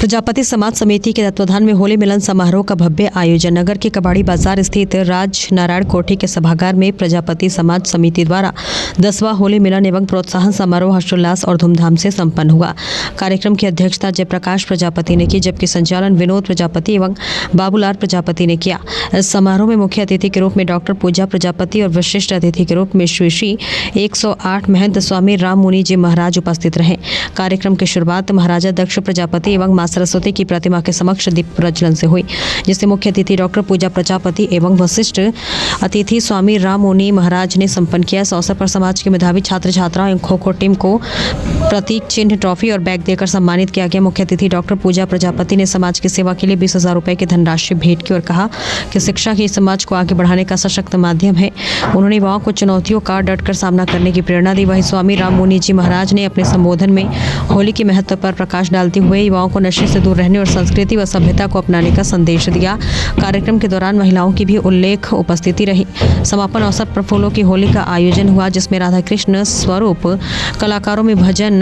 प्रजापति समाज समिति के तत्वाधान में होली मिलन समारोह का भव्य आयोजन नगर के कबाड़ी बाजार स्थित राज नारायण कोठी के सभागार में प्रजापति समाज समिति द्वारा 10वां होली मिलन एवं प्रोत्साहन समारोह हर्षोल्लास और धूमधाम से संपन्न हुआ। कार्यक्रम की अध्यक्षता जयप्रकाश प्रजापति ने की, जबकि संचालन विनोद प्रजापति एवं बाबूलाल प्रजापति ने किया। इस समारोह में मुख्य अतिथि के रूप में डॉक्टर पूजा प्रजापति और विशिष्ट अतिथि के रूप में श्री 108 महंत स्वामी राम मुनि जी महाराज उपस्थित रहे। कार्यक्रम की शुरुआत महाराजा दक्ष प्रजापति एवं मां सरस्वती की प्रतिमा के समक्ष दीप प्रज्वलन से हुई, जिसे मुख्य अतिथि डॉक्टर पूजा प्रजापति एवं वशिष्ठ अतिथि स्वामी राम मुनि महाराज ने संपन्न किया। इस अवसर पर समाज के मेधावी छात्र छात्राओं एवं खो खो टीम को प्रतीक चिन्ह, ट्रॉफी और बैग देकर सम्मानित किया गया। मुख्य अतिथि डॉक्टर पूजा प्रजापति ने समाज की सेवा के लिए 20,000 रुपए की धनराशि भेंट की और कहा कि शिक्षा ही समाज को आगे बढ़ाने का सशक्त माध्यम है। उन्होंने युवाओं को चुनौतियों का डटकर सामना करने की प्रेरणा दी। वहीं स्वामी राम मुनि जी महाराज ने अपने संबोधन में होली के महत्व पर प्रकाश डालते हुए युवाओं को नशे से दूर रहने और संस्कृति व सभ्यता को अपनाने का संदेश दिया। कार्यक्रम के दौरान महिलाओं की भी उल्लेख उपस्थिति रही। समापन अवसर पर फूलों की होली का आयोजन हुआ, जिसमें राधा कृष्ण स्वरूप कलाकारों में भजन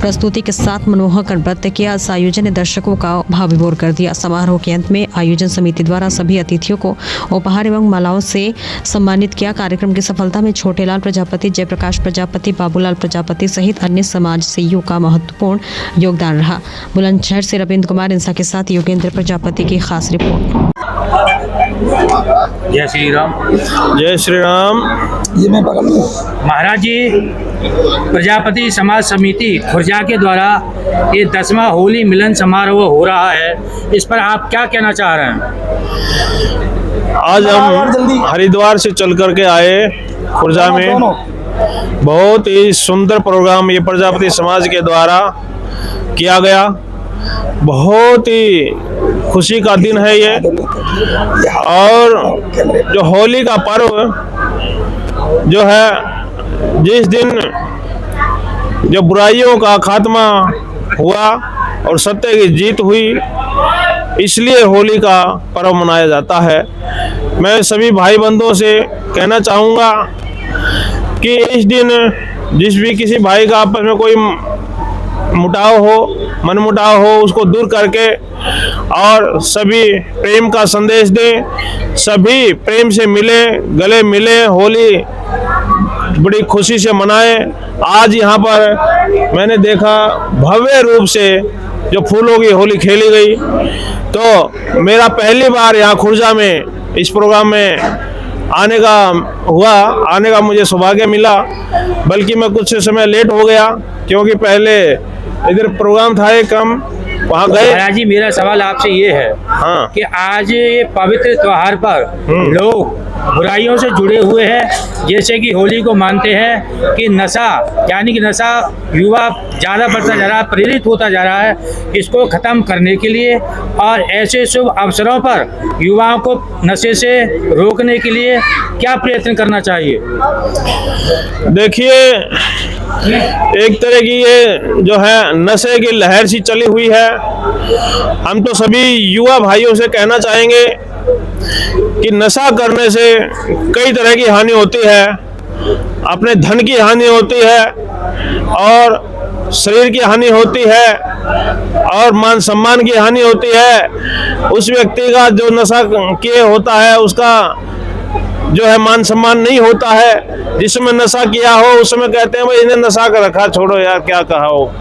प्रस्तुति के साथ मनमोहक नृत्य किया। इस आयोजन ने दर्शकों का भाव विभोर कर दिया। समारोह के अंत में आयोजन समिति द्वारा सभी अतिथियों को उपहार एवं मालाओं से सम्मानित किया। कार्यक्रम की सफलता में छोटेलाल प्रजापति, जयप्रकाश प्रजापति, बाबूलाल प्रजापति सहित अन्य समाज सेवियों का महत्वपूर्ण योगदान रहा। बुलंदशहर से रविंद्र कुमार इंसा के साथ योगेंद्र प्रजापति की खास रिपोर्ट। जय श्री राम। जय श्री राम। ये मैं बगल में महाराज जी, प्रजापति समाज समिति खुर्जा के द्वारा ये 10वां होली मिलन समारोह हो रहा है, इस पर आप क्या कहना चाह रहे हैं? आज हम हरिद्वार से चल करके आए खुर्जा में। बहुत ही सुंदर प्रोग्राम ये प्रजापति समाज के द्वारा किया गया। बहुत ही खुशी का दिन है ये। और जो होली का पर्व जो है, जिस दिन जो बुराइयों का खात्मा हुआ और सत्य की जीत हुई, इसलिए होली का पर्व मनाया जाता है। मैं सभी भाई बंधुओं से कहना चाहूँगा कि इस दिन जिस भी किसी भाई का आपस में कोई मुटाव हो, मनमुटाव हो, उसको दूर करके और सभी प्रेम का संदेश दें। सभी प्रेम से मिले, गले मिले, होली बड़ी खुशी से मनाएं। आज यहाँ पर मैंने देखा भव्य रूप से जो फूलों की होली खेली गई, तो मेरा पहली बार यहाँ खुर्जा में इस प्रोग्राम में आने का मुझे सौभाग्य मिला। बल्कि मैं कुछ समय लेट हो गया, क्योंकि पहले इधर प्रोग्राम था एक, हम वहाँ गए। महाराज जी, मेरा सवाल आपसे ये है कि आज ये पवित्र त्योहार पर लोग बुराइयों से जुड़े हुए हैं, जैसे कि होली को मानते हैं कि नशा, यानी कि नशा युवा ज़्यादा बढ़ता जा रहा है, प्रेरित होता जा रहा है, इसको ख़त्म करने के लिए और ऐसे शुभ अवसरों पर युवाओं को नशे से रोकने के लिए क्या प्रयत्न करना चाहिए? देखिए, एक तरह की ये जो है नशे की लहर सी चली हुई है। हम तो सभी युवा भाइयों से कहना चाहेंगे कि नशा करने से कई तरह की हानि होती है। अपने धन की हानि होती है और शरीर की हानि होती है और मान सम्मान की हानि होती है। उस व्यक्ति का जो नशा किए होता है, उसका जो है मान सम्मान नहीं होता है। जिसमें नशा किया हो उस समय कहते हैं भाई इन्हें नशा कर रखा, छोड़ो यार क्या कहा हो।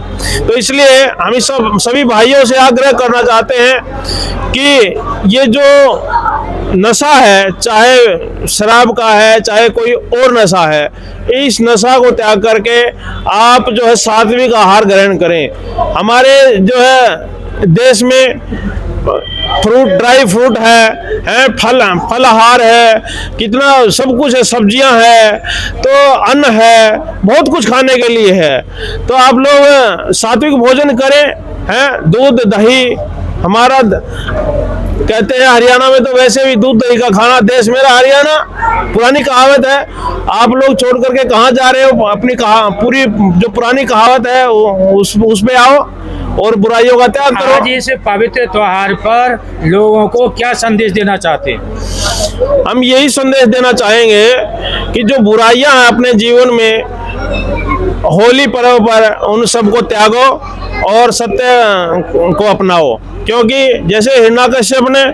तो इसलिए हम सभी भाइयों से आग्रह करना चाहते हैं कि ये जो नशा है, चाहे शराब का है, चाहे कोई और नशा है, इस नशा को त्याग करके आप जो है सात्विक आहार ग्रहण करें। हमारे जो है देश में फ्रूट, ड्राई फ्रूट है फलाहार है, कितना सब कुछ है, सब्जियां है, तो अन्न है, बहुत कुछ खाने के लिए है। तो आप लोग सात्विक भोजन करें, हैं, दूध दही। हमारा कहते हैं हरियाणा में तो वैसे भी दूध दही का खाना देश मेरा हरियाणा, पुरानी कहावत है। आप लोग छोड़ करके कहाँ जा रहे हो? अपनी पूरी जो पुरानी कहावत है उस पे आओ और बुराइयों का त्याग करो। आज इस पवित्र त्योहार पर लोगों को क्या संदेश देना चाहते हैं? हम यही संदेश देना चाहेंगे कि जो बुराइयां हैं अपने जीवन में, होली पर्व पर उन सबको त्यागो और सत्य को अपनाओ, क्योंकि जैसे हिरण्यकश्यप ने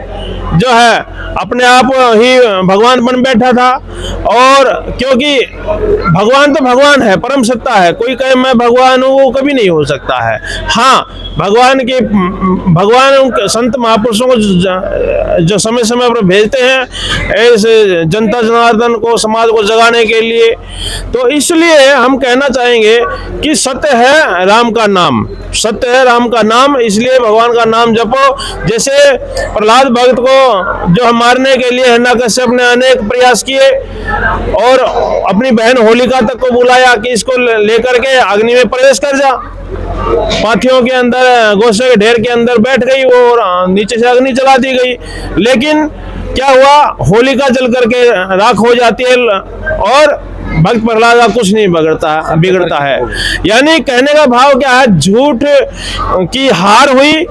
जो है अपने आप ही भगवान बन बैठा था, और क्योंकि भगवान तो भगवान है, परम सत्ता है, कोई कहे मैं भगवान हूँ वो कभी नहीं हो सकता है। हाँ, भगवान संत महापुरुषों को जो समय समय पर भेजते हैं ऐसे जनता जनार्दन को, समाज को जगाने के लिए, तो इसलिए हम कहना चाहेंगे कि सत्य है राम का नाम, सत्य है राम का नाम, इसलिए भगवान का नाम जपो। जैसे प्रहलाद भक्त को जो मारने के लिए हिरण्यकश्यप ने अनेक प्रयास किए और अपनी बहन होलिका तक को बुलाया कि इसको लेकर के अग्नि में प्रवेश कर जा, पाथियों के अंदर, गोसे के ढेर के अंदर बैठ गई और नीचे से अग्नि जला दी गई, लेकिन क्या हुआ, होलिका जल करके राख हो जाती है और भक्त प्रहलाद का कुछ नहीं बिगड़ता है। यानी कहने का भाव क्या है, झूठ की हार हुई,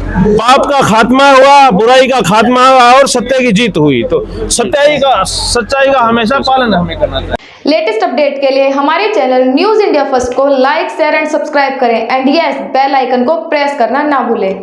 पाप का खात्मा हुआ, बुराई का खात्मा हुआ और सत्य की जीत हुई। तो सच्चाई का हमेशा पालन हमें करना चाहिए। लेटेस्ट अपडेट के लिए हमारे चैनल न्यूज़ इंडिया फर्स्ट को लाइक, शेयर एंड सब्सक्राइब करें एंड यस बेल आइकन को प्रेस करना ना भूलें।